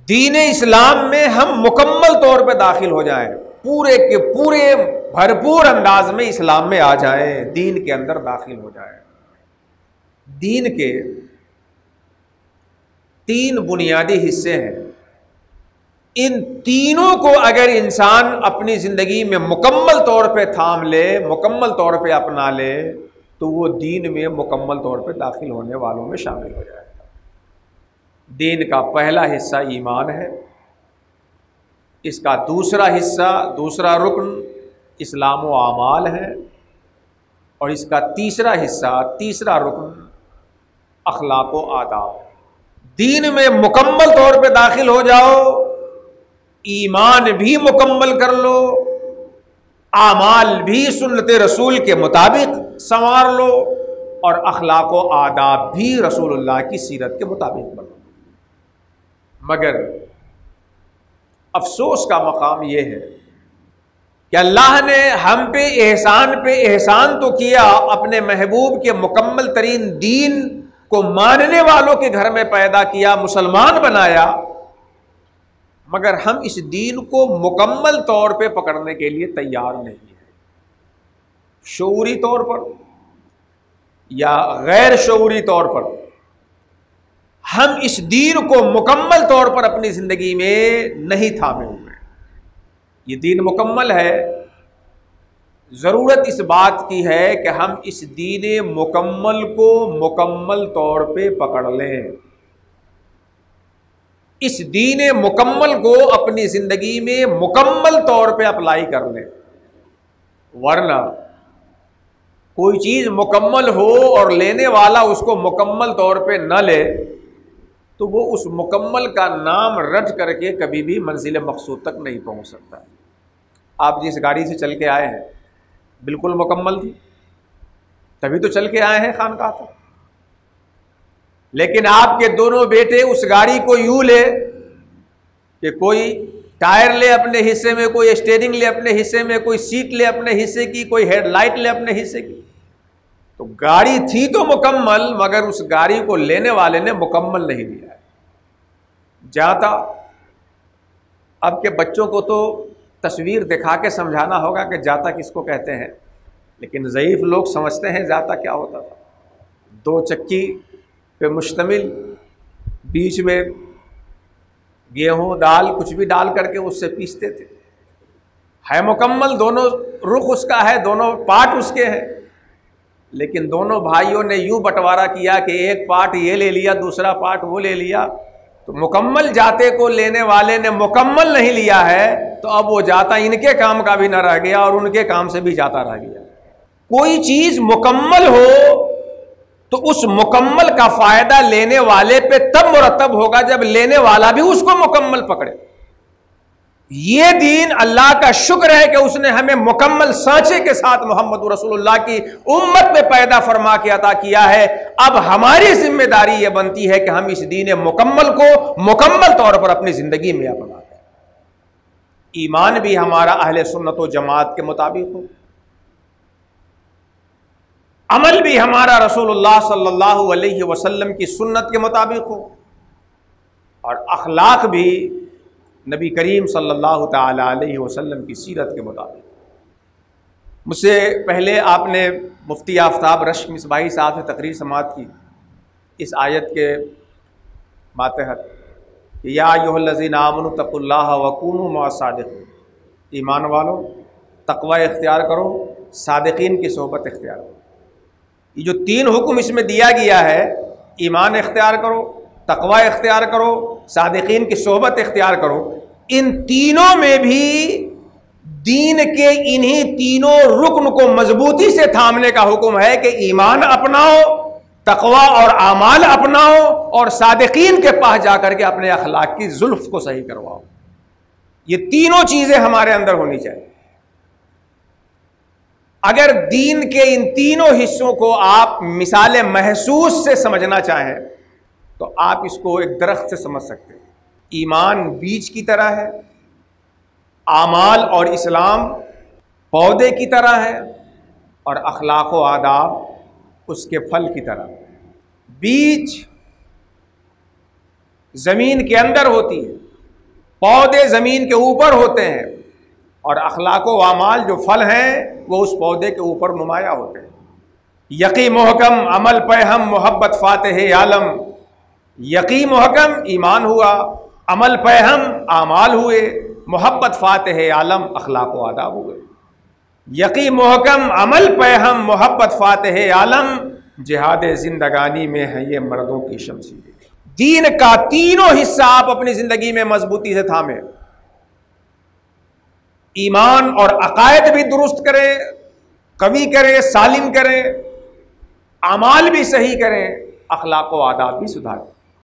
दीन इस्लाम में हम मुकम्मल तौर पे दाखिल हो जाएं, पूरे के पूरे भरपूर अंदाज में इस्लाम में आ जाएं, दीन के अंदर दाखिल हो जाएं। दीन के तीन बुनियादी हिस्से हैं। इन तीनों को अगर इंसान अपनी ज़िंदगी में मुकम्मल तौर पे थाम ले, मुकम्मल तौर पे अपना ले, तो वो दीन में मुकम्मल तौर पे दाखिल होने वालों में शामिल हो जाएगा। दीन का पहला हिस्सा ईमान है, इसका दूसरा हिस्सा, दूसरा रुकन इस्लाम व आमाल है, और इसका तीसरा हिस्सा, तीसरा रुकन अखलाक व आदाब। दीन में मुकम्मल तौर पे दाखिल हो जाओ, ईमान भी मुकम्मल कर लो, आमाल भी सुन्नत रसूल के मुताबिक संवार लो, और अखलाक व आदाब भी रसूलुल्लाह की सीरत के मुताबिक बनो। मगर अफसोस का मकाम यह है कि अल्लाह ने हम पे एहसान तो किया, अपने महबूब के मुकम्मल तरीन दीन को मानने वालों के घर में पैदा किया, मुसलमान बनाया, मगर हम इस दीन को मुकम्मल तौर पे पकड़ने के लिए तैयार नहीं है। शऊरी तौर पर या गैर शऊरी तौर पर हम इस दीन को मुकम्मल तौर पर अपनी ज़िंदगी में नहीं थामे हुए। ये दीन मुकम्मल है, ज़रूरत इस बात की है कि हम इस दीन मुकम्मल को मुकम्मल तौर पे पकड़ लें, इस दीन मुकम्मल को अपनी ज़िंदगी में मुकम्मल तौर पे अप्लाई कर लें। वरना कोई चीज़ मुकम्मल हो और लेने वाला उसको मुकम्मल तौर पे न ले, तो वो उस मुकम्मल का नाम रट करके कभी भी मंजिल मकसूद तक नहीं पहुंच सकता। आप जिस गाड़ी से चल के आए हैं बिल्कुल मुकम्मल थी, तभी तो चल के आए हैं खानकाह तक। लेकिन आपके दोनों बेटे उस गाड़ी को यूं ले कि कोई टायर ले अपने हिस्से में, कोई स्टीयरिंग ले अपने हिस्से में, कोई सीट ले अपने हिस्से की, कोई हेडलाइट ले अपने हिस्से की। तो गाड़ी थी तो मुकम्मल, मगर उस गाड़ी को लेने वाले ने मुकम्मल नहीं लिया है। जाता अब के बच्चों को तो तस्वीर दिखा के समझाना होगा कि जाता किसको कहते हैं, लेकिन ज़ईफ़ लोग समझते हैं जाता क्या होता था। दो चक्की पे मुश्तमिल, बीच में गेहूँ दाल कुछ भी डाल करके उससे पीसते थे। है मुकम्मल, दोनों रुख उसका है, दोनों पार्ट उसके हैं, लेकिन दोनों भाइयों ने यूं बंटवारा किया कि एक पार्ट ये ले लिया, दूसरा पार्ट वो ले लिया। तो मुकम्मल जाते को लेने वाले ने मुकम्मल नहीं लिया है, तो अब वो जाता इनके काम का भी न रह गया और उनके काम से भी जाता रह गया। कोई चीज़ मुकम्मल हो तो उस मुकम्मल का फ़ायदा लेने वाले पे तब मुरतब होगा जब लेने वाला भी उसको मुकम्मल पकड़े। ये दीन अल्लाह का शुक्र है कि उसने हमें मुकम्मल सांचे के साथ मोहम्मद रसूलुल्लाह की उम्मत में पैदा फरमा के अता किया है। अब हमारी जिम्मेदारी यह बनती है कि हम इस दीन मुकम्मल को मुकम्मल तौर पर अपनी ज़िंदगी में अपनाएं। ईमान भी हमारा अहले सुन्नत व जमात के मुताबिक हो, अमल भी हमारा रसूलुल्लाह सल्लल्लाहु अलैहि वसल्लम की सुन्नत के मुताबिक हो, और अखलाक भी नबी करीम सल्लल्लाहु ताला अलैहि वसल्लम की सीरत के मुताबिक। मुझसे पहले आपने मुफ्ती आफ्ताब रश्क मिसबाही साहब से तकरीर समाअत की इस आयत के मातहत, या अय्युहल्लज़ीना आमनू तक़ुल्लाह व कूनू मअस-सादिक़ीन, ईमान वालों तक़वा इख्तियार करो, सादिक़ीन की सोहबत इख्तियार करो। ये जो तीन हुक्म इसमें दिया गया है, ईमान इख्तियार करो, तक़वा इख्तियार करो, सादिक़ीन की सोहबत इख्तियार करो, इन तीनों में भी दीन के इन्हीं तीनों रुकन को मजबूती से थामने का हुक्म है कि ईमान अपनाओ, तक़वा और आमाल अपनाओ, और सादिक़ीन के पास जाकर के अपने अखलाक की जुल्फ़ को सही करवाओ। ये तीनों चीज़ें हमारे अंदर होनी चाहिए। अगर दीन के इन तीनों हिस्सों को आप मिसाल महसूस से समझना चाहें तो आप इसको एक दरख्त से समझ सकते हैं। ईमान बीज की तरह है, आमाल और इस्लाम पौधे की तरह है, और अखलाक व आदाब उसके फल की तरह। बीज ज़मीन के अंदर होती है, पौधे ज़मीन के ऊपर होते हैं और अखलाक व अमाल जो फल हैं वो उस पौधे के ऊपर नुमाया होते हैं। यकी मोहकम अमल पे हम मोहब्बत फातिह आलम, यकी मोहकम ईमान हुआ, अमल पे हम आमाल हुए, मोहब्बत फातिह आलम अखलाक व आदाब हुए। यकी मोहकम अमल पे हम मोहब्बत फातिह आलम, जिहाद जिंदगानी में है ये मर्दों की शमशीर। दीन का तीनों हिस्सा आप अपनी जिंदगी में मजबूती से थामे, ईमान और अकायद भी दुरुस्त करें, कवी करें, सालिम करें, अमाल भी सही करें, अखलाक व आदाब भी सुधारें।